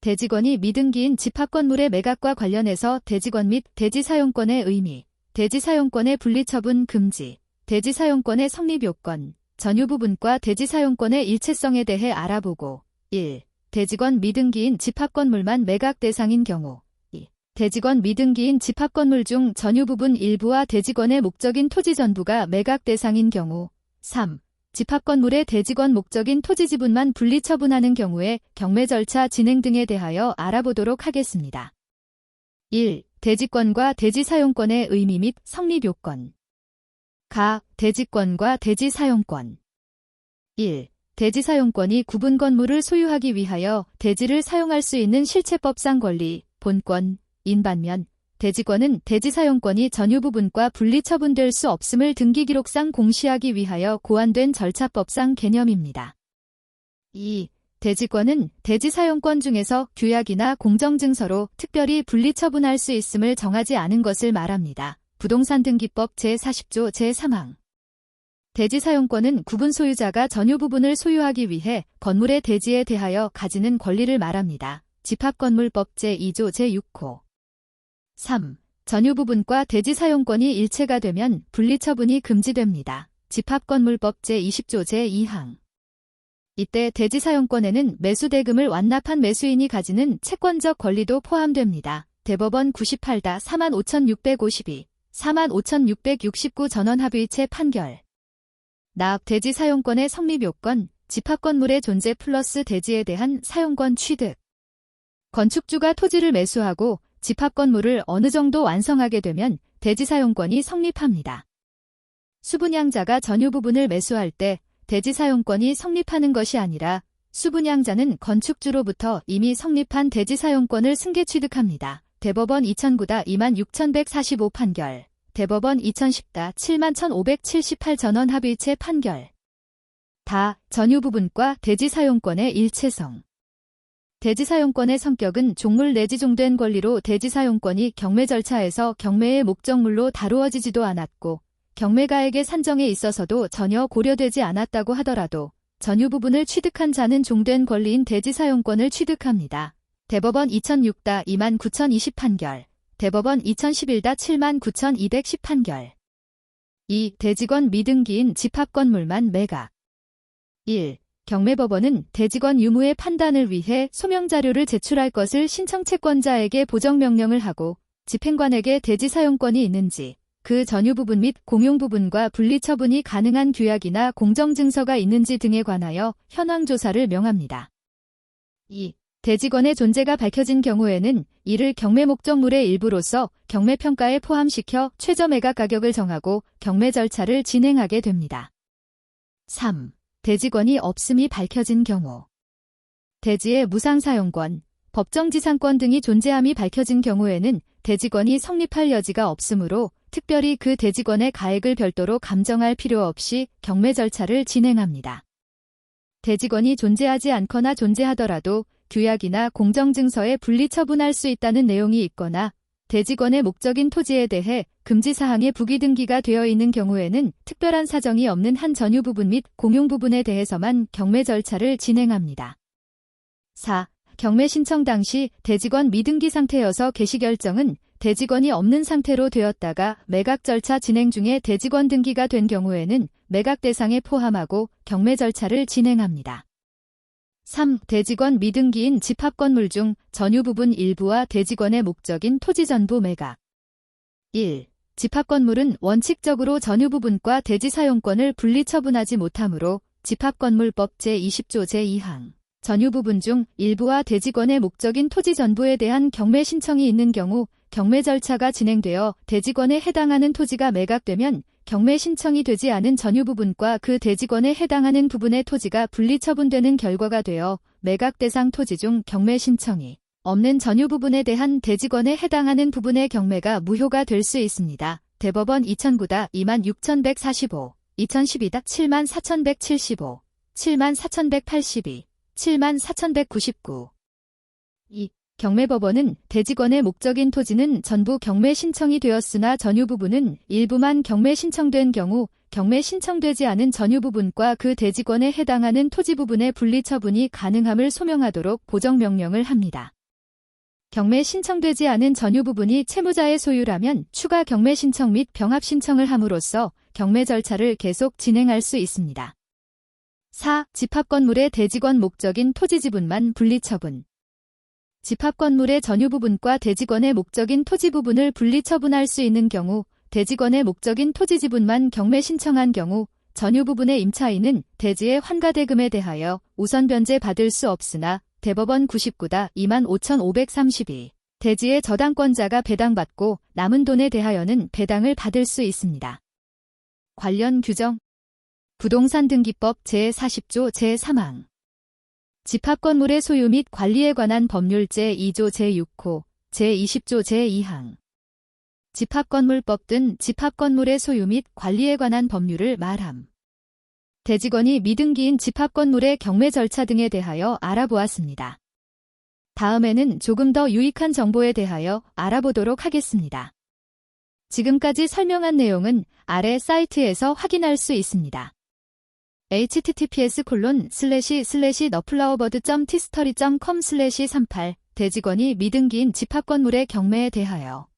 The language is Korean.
대지권이 미등기인 집합건물의 매각과 관련해서 대지권 및 대지사용권의 의미, 대지사용권의 분리처분 금지, 대지사용권의 성립요건, 전유부분과 대지사용권의 일체성에 대해 알아보고 1. 대지권 미등기인 집합건물만 매각 대상인 경우 2. 대지권 미등기인 집합건물 중 전유부분 일부와 대지권의 목적인 토지 전부가 매각 대상인 경우 3. 집합건물의 대지권 목적인 토지 지분만 분리처분하는 경우에 경매 절차 진행 등에 대하여 알아보도록 하겠습니다. 1. 대지권과 대지사용권의 의미 및 성립요건. 대지권과 대지사용권. 1. 대지사용권이 구분 건물을 소유하기 위하여 대지를 사용할 수 있는 실체법상 권리, 본권, 인 반면 대지권은 대지사용권이 전유부분과 분리처분될 수 없음을 등기기록상 공시하기 위하여 고안된 절차법상 개념입니다. 2. 대지권은 대지사용권 중에서 규약이나 공정증서로 특별히 분리처분할 수 있음을 정하지 않은 것을 말합니다. 부동산등기법 제40조 제3항. 대지사용권은 구분 소유자가 전유부분을 소유하기 위해 건물의 대지에 대하여 가지는 권리를 말합니다. 집합건물법 제2조 제6호. 3. 전유부분과 대지사용권이 일체가 되면 분리처분이 금지됩니다. 집합건물법 제20조 제2항. 이때 대지사용권에는 매수대금을 완납한 매수인이 가지는 채권적 권리도 포함됩니다. 대법원 98-45,652, 45,669 전원합의체 판결. 대지사용권의 성립요건, 집합건물의 존재 플러스 대지에 대한 사용권 취득. 건축주가 토지를 매수하고 집합건물을 어느 정도 완성하게 되면 대지사용권이 성립합니다. 수분양자가 전유부분을 매수할 때 대지사용권이 성립하는 것이 아니라 수분양자는 건축주로부터 이미 성립한 대지사용권을 승계 취득합니다. 대법원 2009-26145 판결. 대법원 2010-71578 전원합의체 판결. 전유부분과 대지사용권의 일체성. 대지사용권의 성격은 종물 내지 종된 권리로 대지사용권이 경매 절차에서 경매의 목적물로 다루어지지도 않았고 경매가액의 산정에 있어서도 전혀 고려되지 않았다고 하더라도 전유부분을 취득한 자는 종된 권리인 대지사용권을 취득합니다. 대법원 2006-29020 판결. 대법원 2011-79210 판결. 2. 대지권 미등기인 집합건물만 매각. 1. 경매법원은 대지권 유무의 판단을 위해 소명자료를 제출할 것을 신청채권자에게 보정명령을 하고 집행관에게 대지사용권이 있는지, 그 전유부분 및 공용부분과 분리처분이 가능한 규약이나 공정증서가 있는지 등에 관하여 현황조사를 명합니다. 2. 대지권의 존재가 밝혀진 경우에는 이를 경매 목적물의 일부로서 경매평가에 포함시켜 최저매각 가격을 정하고 경매 절차를 진행하게 됩니다. 3. 대지권이 없음이 밝혀진 경우. 대지의 무상사용권, 법정지상권 등이 존재함이 밝혀진 경우에는 대지권이 성립할 여지가 없으므로 특별히 그 대지권의 가액을 별도로 감정할 필요 없이 경매 절차를 진행합니다. 대지권이 존재하지 않거나 존재하더라도 규약이나 공정증서에 분리처분할 수 있다는 내용이 있거나 대지권의 목적인 토지에 대해 금지사항에 부기등기가 되어 있는 경우에는 특별한 사정이 없는 한 전유부분 및 공용부분에 대해서만 경매 절차를 진행합니다. 4. 경매 신청 당시 대지권 미등기 상태여서 개시결정은 대지권이 없는 상태로 되었다가 매각 절차 진행 중에 대지권 등기가 된 경우에는 매각 대상에 포함하고 경매 절차를 진행합니다. 3. 대지권 미등기인 집합건물 중 전유부분 일부와 대지권의 목적인 토지 전부 매각. 1. 집합건물은 원칙적으로 전유부분과 대지사용권을 분리처분하지 못하므로 집합건물법 제20조 제2항. 전유부분 중 일부와 대지권의 목적인 토지 전부에 대한 경매 신청이 있는 경우 경매 절차가 진행되어 대지권에 해당하는 토지가 매각되면 경매 신청이 되지 않은 전유부분과 그 대지권에 해당하는 부분의 토지가 분리처분되는 결과가 되어 매각 대상 토지 중 경매 신청이 없는 전유부분에 대한 대지권에 해당하는 부분의 경매가 무효가 될 수 있습니다. 대법원 2009-26145, 2012-74175, 74182, 74199. 2. 경매법원은 대지권의 목적인 토지는 전부 경매 신청이 되었으나 전유부분은 일부만 경매 신청된 경우 경매 신청되지 않은 전유 부분과 그 대지권에 해당하는 토지 부분의 분리 처분이 가능함을 소명하도록 보정명령을 합니다. 경매 신청되지 않은 전유 부분이 채무자의 소유라면 추가 경매 신청 및 병합 신청을 함으로써 경매 절차를 계속 진행할 수 있습니다. 4. 집합건물의 대지권 목적인 토지 지분만 분리 처분. 집합건물의 전유 부분과 대지권의 목적인 토지 부분을 분리 처분할 수 있는 경우, 대지권의 목적인 토지 지분만 경매 신청한 경우 전유 부분의 임차인은 대지의 환가대금에 대하여 우선 변제 받을 수 없으나 대법원 99-25,532 대지의 저당권자가 배당받고 남은 돈에 대하여는 배당을 받을 수 있습니다. 관련 규정 부동산등기법 제40조 제3항 집합건물의 소유 및 관리에 관한 법률 제2조 제6호 제20조 제2항 집합건물법 등 집합건물의 소유 및 관리에 관한 법률을 말함. 대지권이 미등기인 집합건물의 경매 절차 등에 대하여 알아보았습니다. 다음에는 조금 더 유익한 정보에 대하여 알아보도록 하겠습니다. 지금까지 설명한 내용은 아래 사이트에서 확인할 수 있습니다. https://nuflowerbird.tstory.com/38 대지권이 미등기인 집합건물의 경매에 대하여